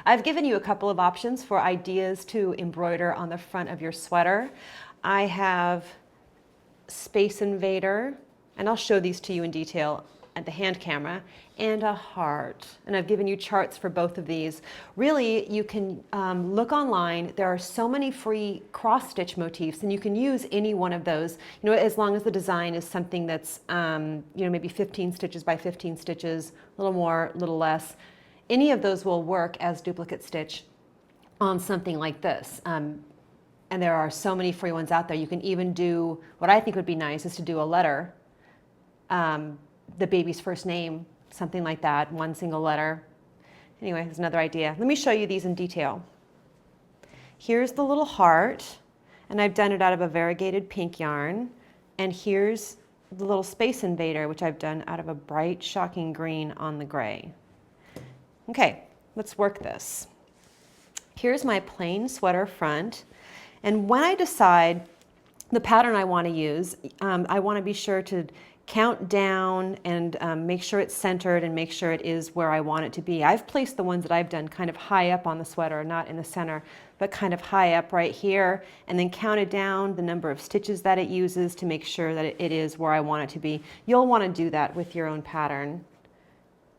I've given you a couple of options for ideas to embroider on the front of your sweater. I have Space Invader, and I'll show these to you in detail at the hand camera, and a heart. And I've given you charts for both of these. Really, you can look online. There are so many free cross-stitch motifs, and you can use any one of those, you know, as long as the design is something that's, you know, maybe 15 stitches by 15 stitches, a little more, a little less. Any of those will work as duplicate stitch on something like this. And there are so many free ones out there. You can even do, what I think would be nice is to do a letter, the baby's first name, something like that, one single letter. Anyway, there's another idea. Let me show you these in detail. Here's the little heart, and I've done it out of a variegated pink yarn. And here's the little Space Invader, which I've done out of a bright, shocking green on the gray. Okay, let's work this. Here's my plain sweater front. And when I decide the pattern I want to use, I want to be sure to count down and make sure it's centered and make sure it is where I want it to be. I've placed the ones that I've done kind of high up on the sweater, not in the center, but kind of high up right here, and then counted down the number of stitches that it uses to make sure that it is where I want it to be. You'll want to do that with your own pattern.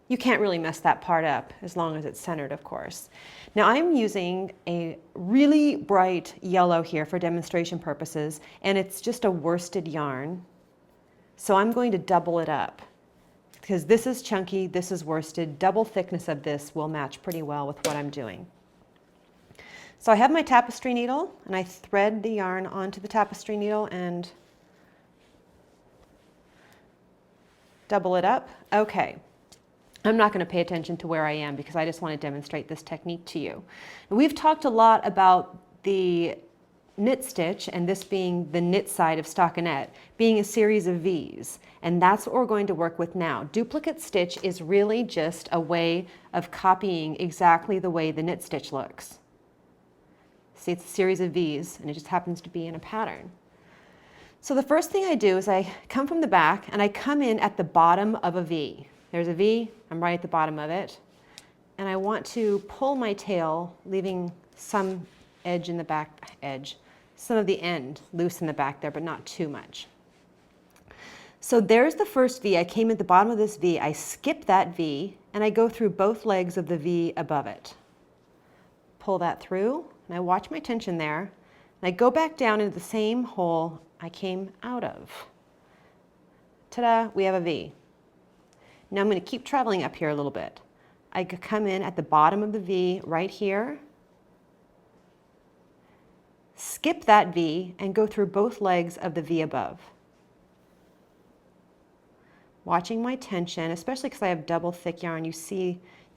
You can't really mess that part up as long as it's centered, of course. Now I'm using a really bright yellow here for demonstration purposes, and it's just a worsted yarn. So I'm going to double it up because this is chunky, this is worsted. Double thickness of this will match pretty well with what I'm doing. So I have my tapestry needle, and I thread the yarn onto the tapestry needle and double it up. Okay. I'm not going to pay attention to where I am because I just want to demonstrate this technique to you. We've talked a lot about the knit stitch, and this being the knit side of stockinette, being a series of V's. And that's what we're going to work with now. Duplicate stitch is really just a way of copying exactly the way the knit stitch looks. See, it's a series of V's, and it just happens to be in a pattern. So the first thing I do is I come from the back, and I come in at the bottom of a V. There's a V, I'm right at the bottom of it. And I want to pull my tail, leaving some edge in the back edge, some of the end loose in the back there, but not too much. So there's the first V. I came at the bottom of this V, I skip that V, and I go through both legs of the V above it. Pull that through, and I watch my tension there, and I go back down into the same hole I came out of. Ta-da, we have a V. Now I'm going to keep traveling up here a little bit. I could come in at the bottom of the V right here, skip that V, and go through both legs of the V above. Watching my tension, especially because I have double thick yarn, you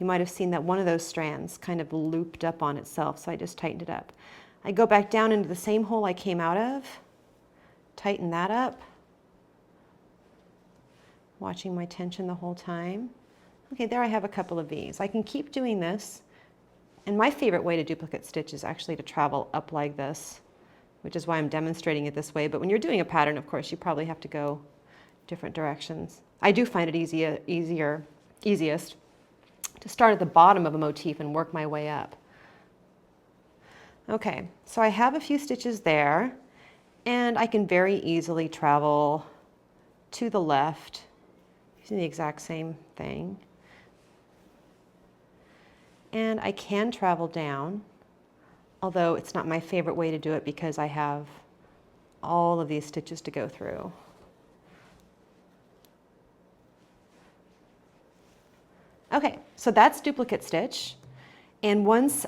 might have seen that one of those strands kind of looped up on itself, so I just tightened it up. I go back down into the same hole I came out of, tighten that up, watching my tension the whole time. Okay, there I have a couple of V's. I can keep doing this. And my favorite way to duplicate stitch is actually to travel up like this, which is why I'm demonstrating it this way. But when you're doing a pattern, of course, you probably have to go different directions. I do find it easiest to start at the bottom of a motif and work my way up. Okay, so I have a few stitches there, and I can very easily travel to the left using the exact same thing. And I can travel down, although it's not my favorite way to do it because I have all of these stitches to go through. Okay, so that's duplicate stitch. And once,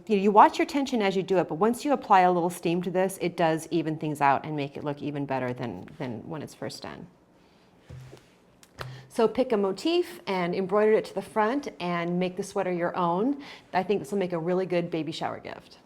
you watch your tension as you do it, but once you apply a little steam to this, it does even things out and make it look even better than when it's first done. So pick a motif and embroider it to the front and make the sweater your own. I think this will make a really good baby shower gift.